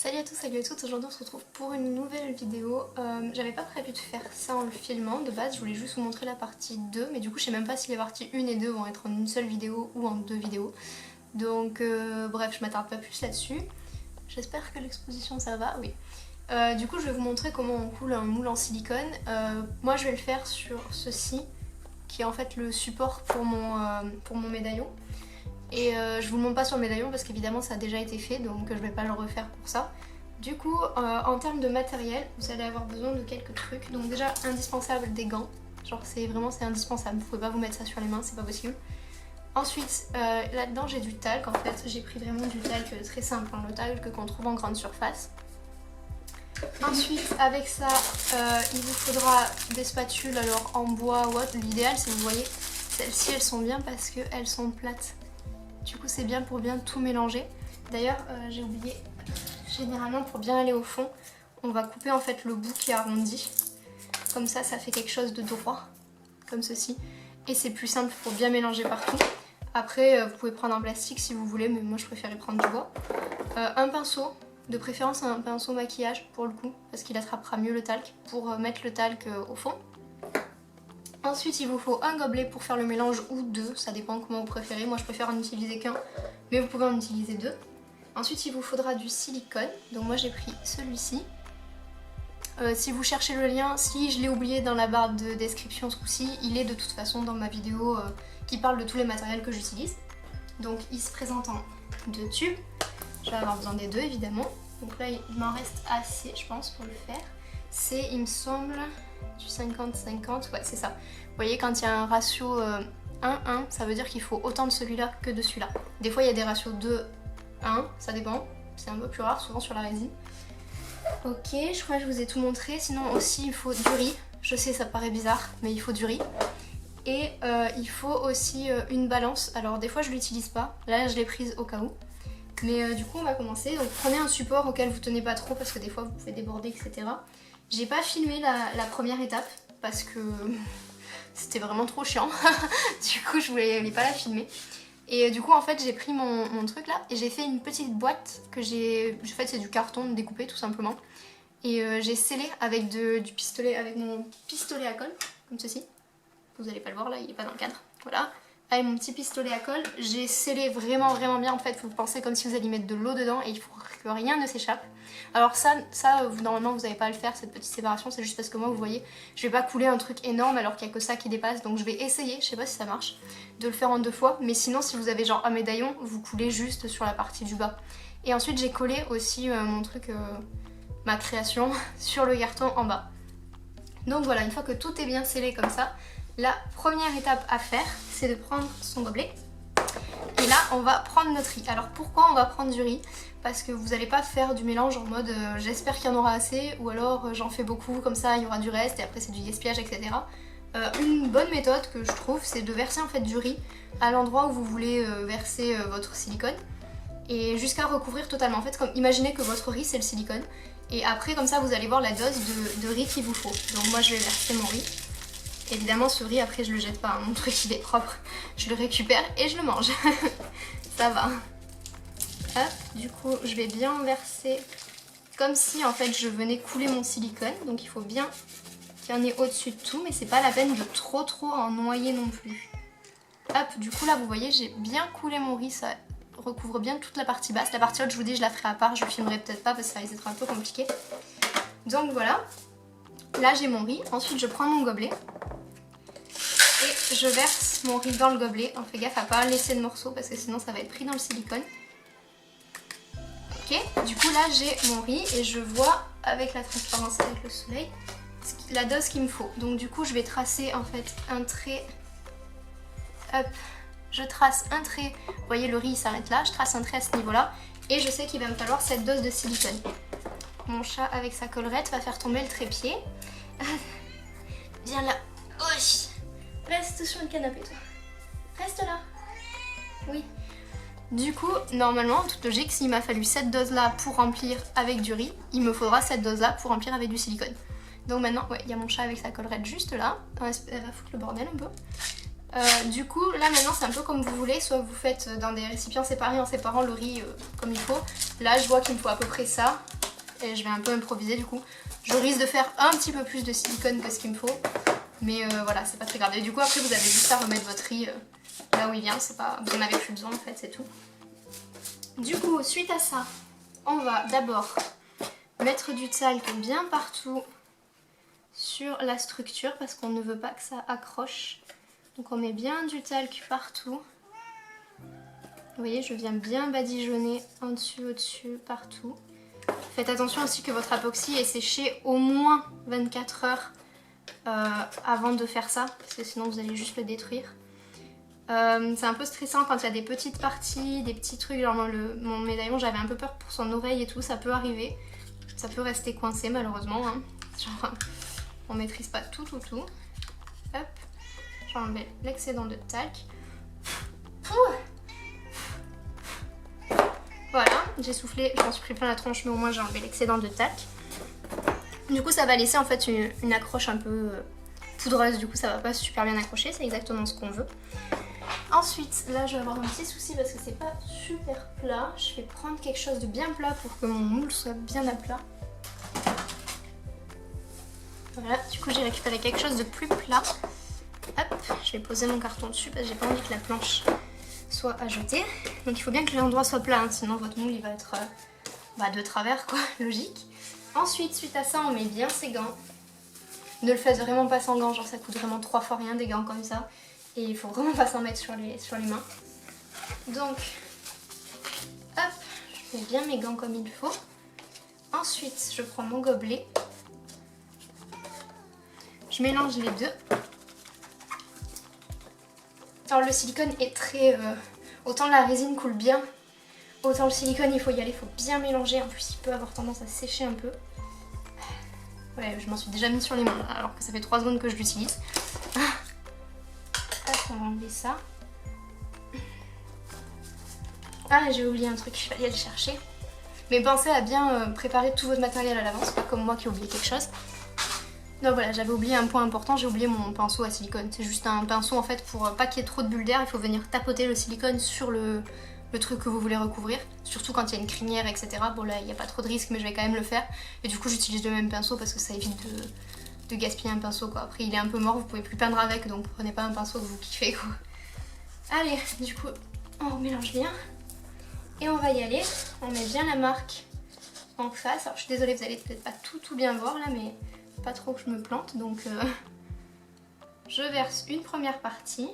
Salut à tous, salut à toutes, aujourd'hui on se retrouve pour une nouvelle vidéo. J'avais pas prévu de faire ça en le filmant, de base je voulais juste vous montrer la partie 2, mais du coup je sais même pas si les parties 1 et 2 vont être en une seule vidéo ou en deux vidéos. Donc bref, je m'attarde pas plus là-dessus. J'espère que l'exposition ça va, oui. Du coup je vais vous montrer comment on coule un moule en silicone. Moi je vais le faire sur ceci, qui est en fait le support pour mon médaillon. Et je vous le montre pas sur le médaillon parce qu'évidemment ça a déjà été fait, donc je vais pas le refaire pour ça. Du coup en termes de matériel, vous allez avoir besoin de quelques trucs. Donc déjà indispensable des gants, genre c'est indispensable, vous pouvez pas vous mettre ça sur les mains, c'est pas possible. Ensuite là-dedans j'ai du talc, en fait j'ai pris vraiment du talc très simple, hein, le talc qu'on trouve en grande surface. Ensuite avec ça il vous faudra des spatules, alors en bois ou autre. L'idéal c'est, vous voyez, celles-ci elles sont bien parce qu'elles sont plates. Du coup c'est bien pour bien tout mélanger. D'ailleurs j'ai oublié, généralement pour bien aller au fond, on va couper en fait le bout qui est arrondi. Comme ça fait quelque chose de droit, comme ceci. Et c'est plus simple pour bien mélanger partout. Après vous pouvez prendre un plastique si vous voulez, mais moi je préférais prendre du bois. Un pinceau, de préférence un pinceau maquillage pour le coup, parce qu'il attrapera mieux le talc, pour mettre le talc au fond. Ensuite il vous faut un gobelet pour faire le mélange, ou deux, ça dépend comment vous préférez. Moi je préfère en utiliser qu'un, mais vous pouvez en utiliser deux. Ensuite il vous faudra du silicone, donc moi j'ai pris celui-ci. Si vous cherchez le lien, si je l'ai oublié dans la barre de description ce coup-ci, il est de toute façon dans ma vidéo qui parle de tous les matériels que j'utilise. Donc il se présente en deux tubes, je vais avoir besoin des deux évidemment. Donc là il m'en reste assez je pense pour le faire. C'est, il me semble, du 50-50, ouais c'est ça. Vous voyez quand il y a un ratio 1-1, ça veut dire qu'il faut autant de celui-là que de celui-là. Des fois il y a des ratios 2-1, ça dépend, c'est un peu plus rare souvent sur la résine. Ok, je crois que je vous ai tout montré, sinon aussi il faut du riz. Je sais ça paraît bizarre, mais il faut du riz. Et il faut aussi une balance, alors des fois je l'utilise pas, là je l'ai prise au cas où. Mais du coup on va commencer, donc prenez un support auquel vous tenez pas trop parce que des fois vous pouvez déborder etc. J'ai pas filmé la première étape parce que c'était vraiment trop chiant. Du coup je voulais pas la filmer. Et du coup en fait j'ai pris mon truc là et j'ai fait une petite boîte que j'ai... En fait c'est du carton découpé tout simplement. Et j'ai scellé avec du pistolet, avec mon pistolet à colle, comme ceci. Vous allez pas le voir là, il est pas dans le cadre. Voilà. Avec mon petit pistolet à colle, j'ai scellé vraiment bien. En fait vous pensez comme si vous alliez mettre de l'eau dedans et il faut que rien ne s'échappe. Alors ça normalement vous n'allez pas à le faire, cette petite séparation, c'est juste parce que moi vous voyez je vais pas couler un truc énorme alors qu'il n'y a que ça qui dépasse. Donc je vais essayer, je sais pas si ça marche, de le faire en deux fois. Mais sinon si vous avez genre un médaillon, vous coulez juste sur la partie du bas. Et ensuite j'ai collé aussi mon truc, ma création, sur le carton en bas. Donc voilà, une fois que tout est bien scellé comme ça, la première étape à faire, c'est de prendre son gobelet. Et là, on va prendre notre riz. Alors pourquoi on va prendre du riz? Parce que vous n'allez pas faire du mélange en mode j'espère qu'il y en aura assez, ou alors j'en fais beaucoup, comme ça il y aura du reste et après c'est du gaspillage, etc. Une bonne méthode que je trouve, c'est de verser en fait du riz à l'endroit où vous voulez verser votre silicone. Et jusqu'à recouvrir totalement. En fait, comme imaginez que votre riz c'est le silicone. Et après comme ça vous allez voir la dose de riz qu'il vous faut. Donc moi je vais verser mon riz. Évidemment ce riz après je le jette pas, hein. Mon truc il est propre, je le récupère et je le mange. Ça va. Hop, du coup je vais bien verser comme si en fait je venais couler mon silicone. Donc il faut bien qu'il y en ait au-dessus de tout, mais c'est pas la peine de trop en noyer non plus. Hop, du coup là vous voyez j'ai bien coulé mon riz, ça recouvre bien toute la partie basse. La partie haute je vous dis je la ferai à part, je filmerai peut-être pas parce que ça risque d'être un peu compliqué. Donc voilà, là j'ai mon riz, ensuite je prends mon gobelet. Et je verse mon riz dans le gobelet. On fait gaffe à pas laisser de morceaux parce que sinon ça va être pris dans le silicone. Ok, du coup là j'ai mon riz et je vois avec la transparence, avec le soleil, la dose qu'il me faut. Donc du coup je vais tracer en fait un trait. Hop, je trace un trait. Vous voyez le riz il s'arrête là, je trace un trait à ce niveau là. Et je sais qu'il va me falloir cette dose de silicone. Mon chat avec sa collerette va faire tomber le trépied. Viens là. Oui. Reste sur le canapé toi. Reste là. Oui. Du coup, normalement, en toute logique, s'il m'a fallu cette dose-là pour remplir avec du riz, il me faudra cette dose-là pour remplir avec du silicone. Donc maintenant, ouais, il y a mon chat avec sa collerette juste là. Elle va foutre le bordel un peu. Du coup, là maintenant, c'est un peu comme vous voulez. Soit vous faites dans des récipients séparés en séparant le riz comme il faut. Là, je vois qu'il me faut à peu près ça. et je vais un peu improviser du coup. Je risque de faire un petit peu plus de silicone que ce qu'il me faut, mais voilà, c'est pas très grave. Et du coup après vous avez juste à remettre votre riz là où il vient, c'est pas... vous en avez plus besoin en fait, c'est tout. Du coup suite à ça, on va d'abord mettre du talc bien partout sur la structure parce qu'on ne veut pas que ça accroche. Donc on met bien du talc partout. Vous voyez, je viens bien badigeonner en dessus, au-dessus, partout. Faites attention aussi que votre apoxy ait séché au moins 24 heures avant de faire ça, parce que sinon vous allez juste le détruire. C'est un peu stressant quand il y a des petites parties, des petits trucs, genre mon médaillon, j'avais un peu peur pour son oreille et tout, ça peut arriver. Ça peut rester coincé malheureusement, hein. Genre, on maîtrise pas tout. Hop, j'enlève l'excédent de talc. Voilà, j'ai soufflé, j'en suis pris plein la tronche, mais au moins j'ai enlevé l'excédent de talc. Du coup ça va laisser en fait une accroche un peu poudreuse, du coup ça va pas super bien accrocher, c'est exactement ce qu'on veut. Ensuite, là je vais avoir un petit souci parce que c'est pas super plat. Je vais prendre quelque chose de bien plat pour que mon moule soit bien à plat. Voilà, du coup j'ai récupéré quelque chose de plus plat. Hop, je vais poser mon carton dessus parce que j'ai pas envie que la planche soit à jeter. Donc il faut bien que l'endroit soit plat, hein, sinon votre moule il va être de travers quoi, logique. Ensuite, suite à ça, on met bien ses gants. Ne le faites vraiment pas sans gants, genre ça coûte vraiment 3 fois rien des gants comme ça. Et il faut vraiment pas s'en mettre sur les mains. Donc, hop, je mets bien mes gants comme il faut. Ensuite, je prends mon gobelet. Je mélange les deux. Alors le silicone est très... autant la résine coule bien, autant le silicone il faut y aller, il faut bien mélanger. En plus il peut avoir tendance à sécher un peu. Ouais, je m'en suis déjà mis sur les mains alors que ça fait 3 secondes que je l'utilise. Hop, on va enlever ça. Ah, j'ai oublié un truc, je vais aller le chercher. Mais pensez à bien préparer tout votre matériel à l'avance, pas comme moi qui ai oublié quelque chose. Donc voilà, j'avais oublié un point important, j'ai oublié mon pinceau à silicone. C'est juste un pinceau en fait pour pas qu'il y ait trop de bulles d'air, il faut venir tapoter le silicone sur le truc que vous voulez recouvrir. Surtout quand il y a une crinière, etc. Bon là, il n'y a pas trop de risque, mais je vais quand même le faire. Et du coup, j'utilise le même pinceau parce que ça évite de gaspiller un pinceau quoi. Après, il est un peu mort, vous pouvez plus peindre avec, donc prenez pas un pinceau que vous kiffez quoi. Allez, du coup, on mélange bien. Et on va y aller. On met bien la marque en face. Alors je suis désolée, vous allez peut-être pas tout bien voir là, mais pas trop que je me plante. Donc je verse une première partie.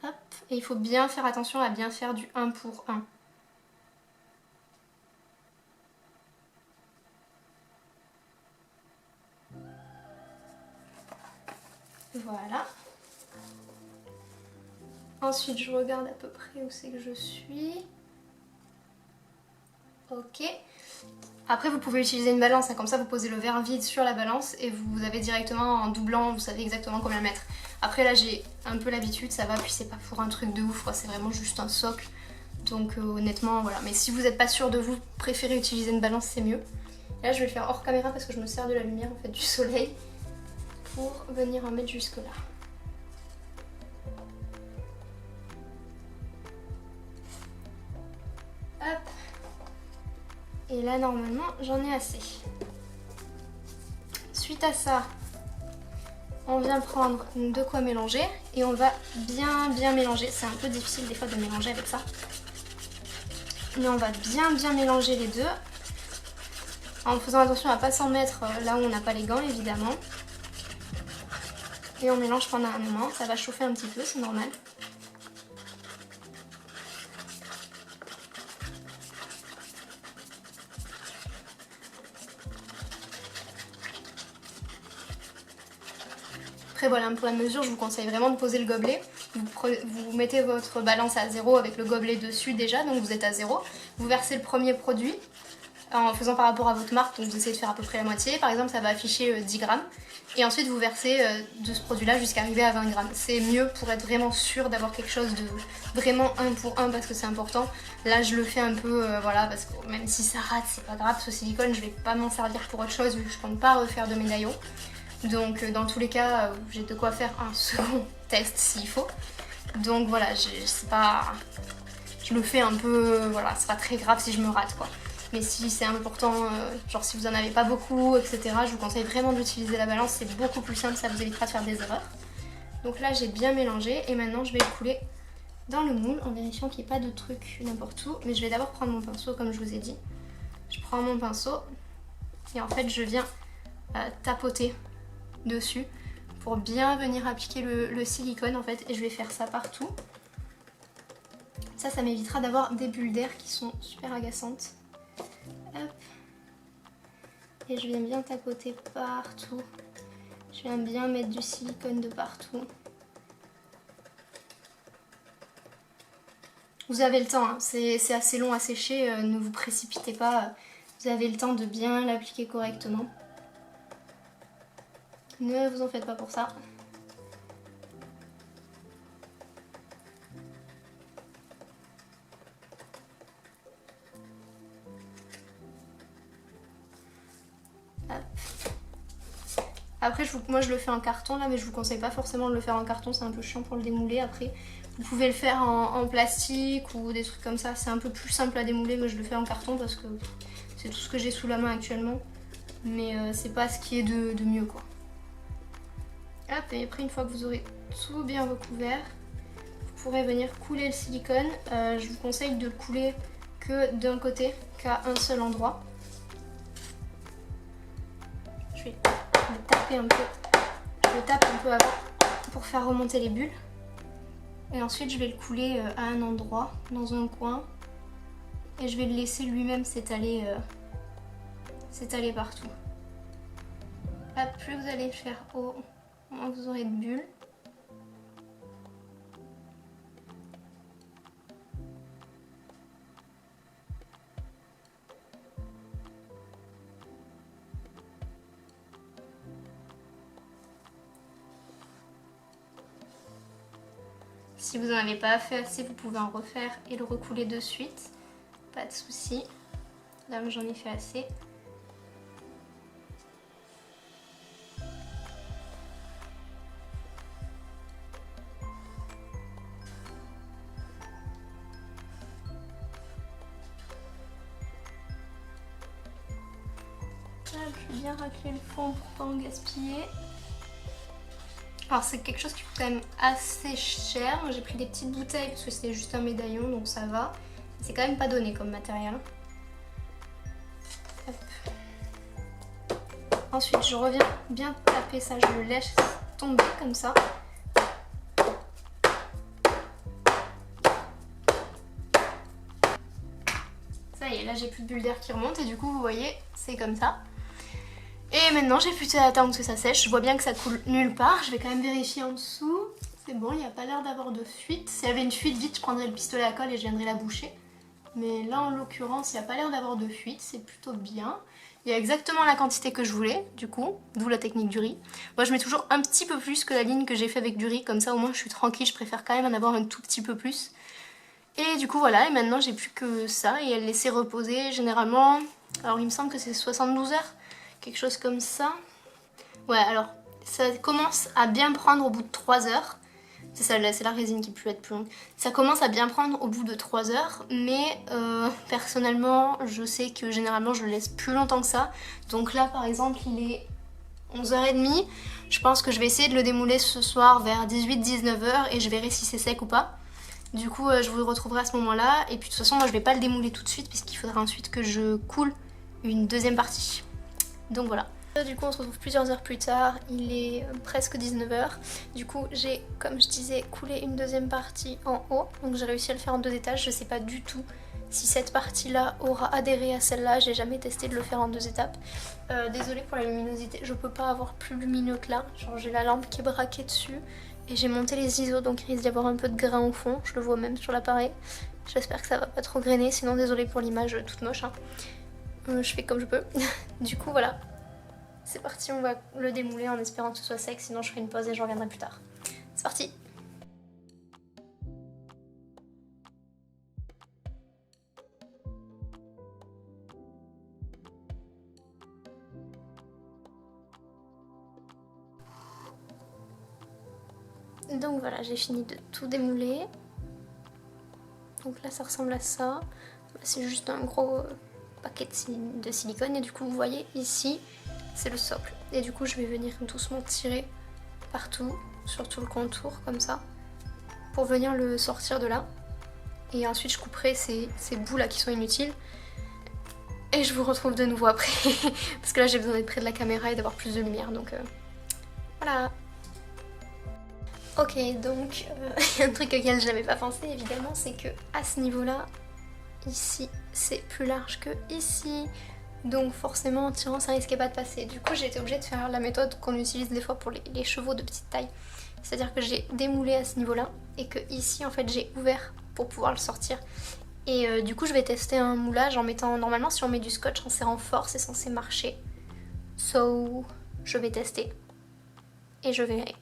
Hop. Et il faut bien faire attention à bien faire du 1 pour 1. Voilà. Ensuite, je regarde à peu près où c'est que je suis. Ok. Après, vous pouvez utiliser une balance, hein, comme ça vous posez le verre vide sur la balance et vous avez directement en doublant, vous savez exactement combien mettre. Après là, j'ai un peu l'habitude, ça va, puis c'est pas pour un truc de ouf, c'est vraiment juste un socle. Donc honnêtement, voilà. Mais si vous n'êtes pas sûr de vous, préférez utiliser une balance, c'est mieux. Là, je vais le faire hors caméra parce que je me sers de la lumière en fait du soleil pour venir en mettre jusque là. Hop. Et là normalement j'en ai assez. Suite à ça, on vient prendre de quoi mélanger et on va bien mélanger. C'est un peu difficile des fois de mélanger avec ça. Mais on va bien mélanger les deux. En faisant attention à ne pas s'en mettre là où on n'a pas les gants évidemment. Et on mélange pendant un moment, ça va chauffer un petit peu, c'est normal. Après voilà, pour la mesure, je vous conseille vraiment de poser le gobelet. Vous mettez votre balance à 0 avec le gobelet dessus déjà, donc vous êtes à 0. Vous versez le premier produit en faisant par rapport à votre marque, donc vous essayez de faire à peu près la moitié. Par exemple, ça va afficher 10 grammes. Et ensuite, vous versez de ce produit-là jusqu'à arriver à 20 grammes. C'est mieux pour être vraiment sûr d'avoir quelque chose de vraiment 1 pour 1 parce que c'est important. Là, je le fais un peu, voilà, parce que même si ça rate, c'est pas grave. Ce silicone, je vais pas m'en servir pour autre chose vu que je compte pas refaire de médaillon. Donc dans tous les cas, j'ai de quoi faire un second test s'il faut. Donc voilà, c'est pas... je le fais un peu, voilà, c'est pas très grave si je me rate quoi. Mais si c'est important, genre si vous en avez pas beaucoup, etc., je vous conseille vraiment d'utiliser la balance, c'est beaucoup plus simple, ça vous évitera de faire des erreurs. Donc là j'ai bien mélangé et maintenant je vais le couler dans le moule en vérifiant qu'il n'y ait pas de trucs n'importe où. Mais je vais d'abord prendre mon pinceau comme je vous ai dit. Je prends mon pinceau et en fait je viens tapoter dessus pour bien venir appliquer le silicone en fait, et je vais faire ça partout. Ça m'évitera d'avoir des bulles d'air qui sont super agaçantes. Hop. Et je viens bien tapoter partout. Je viens bien mettre du silicone de partout. Vous avez le temps, hein. C'est assez long à sécher, ne vous précipitez pas. Vous avez le temps de bien l'appliquer correctement. Ne vous en faites pas pour ça. Hop. Après, moi je le fais en carton là, mais je vous conseille pas forcément de le faire en carton, c'est un peu chiant pour le démouler. Après, vous pouvez le faire en plastique ou des trucs comme ça, c'est un peu plus simple à démouler, mais je le fais en carton parce que c'est tout ce que j'ai sous la main actuellement. Mais c'est pas ce qui est de mieux quoi. Hop, et après une fois que vous aurez tout bien recouvert, vous pourrez venir couler le silicone. Je vous conseille de le couler que d'un côté, qu'à un seul endroit. Je vais le taper un peu. Je le tape un peu avant pour faire remonter les bulles. Et ensuite je vais le couler à un endroit, dans un coin. Et je vais le laisser lui-même s'étaler partout. Hop, plus vous allez le faire haut, moins vous aurez de bulles. Si vous n'en avez pas fait assez, vous pouvez en refaire et le recouler de suite. Pas de souci. Là, j'en ai fait assez. Je vais bien racler le fond pour pas en gaspiller. Alors c'est quelque chose qui coûte quand même assez cher. J'ai pris des petites bouteilles parce que c'était juste un médaillon, donc ça va. C'est quand même pas donné comme matériel. Hop. Ensuite je reviens bien taper ça, je le laisse tomber comme ça. Ça y est, là j'ai plus de bulles d'air qui remontent et du coup vous voyez, c'est comme ça. Et maintenant j'ai plus qu'à attendre que ça sèche. Je vois bien que ça coule nulle part. Je vais quand même vérifier en dessous. C'est bon, il n'y a pas l'air d'avoir de fuite. S'il y avait une fuite, vite je prendrais le pistolet à colle et je viendrais la boucher. Mais là en l'occurrence, il n'y a pas l'air d'avoir de fuite. C'est plutôt bien. Il y a exactement la quantité que je voulais, du coup, d'où la technique du riz. Moi je mets toujours un petit peu plus que la ligne que j'ai fait avec du riz. Comme ça au moins je suis tranquille, je préfère quand même en avoir un tout petit peu plus. Et du coup voilà, et maintenant j'ai plus que ça et à le laisser reposer généralement. Alors il me semble que c'est 72 heures. Quelque chose comme ça. Ouais, alors ça commence à bien prendre au bout de 3 heures. C'est ça, c'est la résine qui peut être plus longue. Ça commence à bien prendre au bout de 3 heures, mais personnellement, je sais que généralement je le laisse plus longtemps que ça. Donc là, par exemple, il est 11h30. Je pense que je vais essayer de le démouler ce soir vers 18-19h et je verrai si c'est sec ou pas. Du coup, je vous retrouverai à ce moment-là. Et puis de toute façon, moi je vais pas le démouler tout de suite puisqu'il faudra ensuite que je coule une deuxième partie. Donc voilà. Du coup on se retrouve plusieurs heures plus tard, il est presque 19h. Du coup j'ai, comme je disais, coulé une deuxième partie en haut. Donc j'ai réussi à le faire en 2 étages. Je sais pas du tout si cette partie là aura adhéré à celle-là. J'ai jamais testé de le faire en 2 étapes. Désolée pour la luminosité, je peux pas avoir plus lumineux que là. Genre j'ai la lampe qui est braquée dessus. Et j'ai monté les ISO donc il risque d'y avoir un peu de grain au fond. Je le vois même sur l'appareil. J'espère que ça va pas trop grainer. Sinon désolée pour l'image toute moche hein. Je fais comme je peux. Du coup voilà, c'est parti, on va le démouler en espérant que ce soit sec, sinon je ferai une pause et je reviendrai plus tard. C'est parti. Donc voilà, j'ai fini de tout démouler. Donc là ça ressemble à ça. C'est juste un gros paquet de silicone et du coup vous voyez ici c'est le socle. Et du coup je vais venir doucement tirer partout, sur tout le contour comme ça, pour venir le sortir de là. Et ensuite je couperai ces bouts là qui sont inutiles. Et je vous retrouve de nouveau après, parce que là j'ai besoin d'être près de la caméra et d'avoir plus de lumière, donc voilà. Ok, donc un truc auquel je n'avais pas pensé évidemment, c'est que à ce niveau-là, ici c'est plus large que ici, donc forcément en tirant ça risquait pas de passer. Du coup j'ai été obligée de faire la méthode qu'on utilise des fois pour les chevaux de petite taille, c'est-à-dire que j'ai démoulé à ce niveau-là et que ici en fait j'ai ouvert pour pouvoir le sortir. Et du coup je vais tester un moulage en mettant, normalement si on met du scotch en serrant fort c'est censé marcher. So je vais tester et je verrai.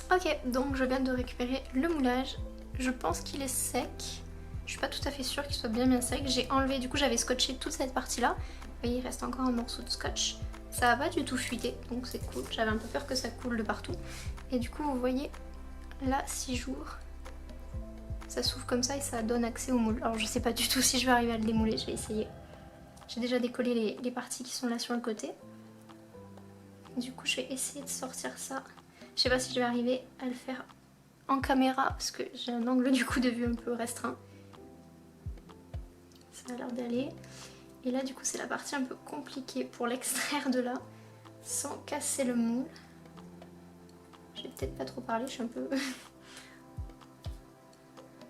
Ok, donc je viens de récupérer le moulage. Je pense qu'il est sec. Je suis pas tout à fait sûre qu'il soit bien sec. J'ai enlevé, du coup j'avais scotché toute cette partie-là. Vous voyez, il reste encore un morceau de scotch. Ça va pas du tout fuiter, donc c'est cool. J'avais un peu peur que ça coule de partout. Et du coup, vous voyez, là, si j'ouvre, ça s'ouvre comme ça et ça donne accès au moule. Alors je sais pas du tout si je vais arriver à le démouler, je vais essayer. J'ai déjà décollé les parties qui sont là sur le côté. Du coup, je vais essayer de sortir ça. Je sais pas si je vais arriver à le faire en caméra parce que j'ai un angle du coup de vue un peu restreint. Ça a l'air d'aller. Et là du coup c'est la partie un peu compliquée pour l'extraire de là sans casser le moule. Je vais peut-être pas trop parler, je suis un peu, un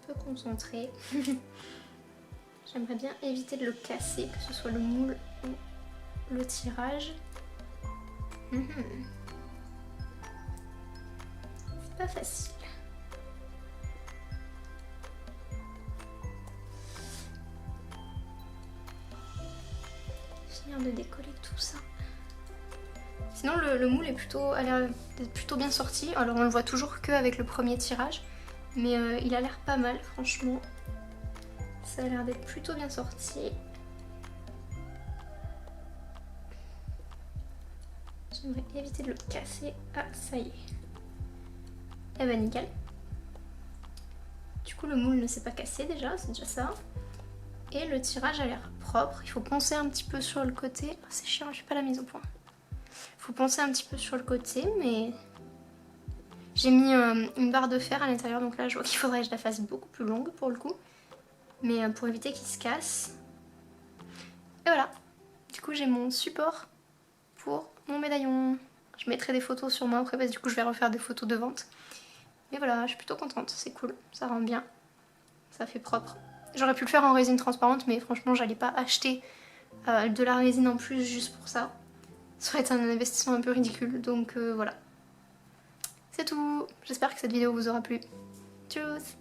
peu concentrée. J'aimerais bien éviter de le casser, que ce soit le moule ou le tirage. C'est pas facile. Finir de décoller tout ça. Sinon le moule est plutôt, a l'air d'être plutôt bien sorti. Alors on le voit toujours qu'avec le premier tirage. Mais il a l'air pas mal franchement. Ça a l'air d'être plutôt bien sorti. J'aimerais éviter de le casser. Ah ça y est. Eh ben nickel. Du coup le moule ne s'est pas cassé déjà, c'est déjà ça. Et le tirage a l'air propre. Il faut poncer un petit peu sur le côté. Oh, c'est chiant, je fais pas la mise au point. Il faut poncer un petit peu sur le côté, mais j'ai mis une barre de fer à l'intérieur, donc là je vois qu'il faudrait que je la fasse beaucoup plus longue pour le coup. Mais pour éviter qu'il se casse. Et voilà. Du coup j'ai mon support pour mon médaillon. Je mettrai des photos sur moi après parce que du coup je vais refaire des photos de vente. Mais voilà, je suis plutôt contente, c'est cool, ça rend bien. Ça fait propre. J'aurais pu le faire en résine transparente mais franchement j'allais pas acheter de la résine en plus juste pour ça. Ça aurait été un investissement un peu ridicule, donc voilà. C'est tout. J'espère que cette vidéo vous aura plu. Tchuss!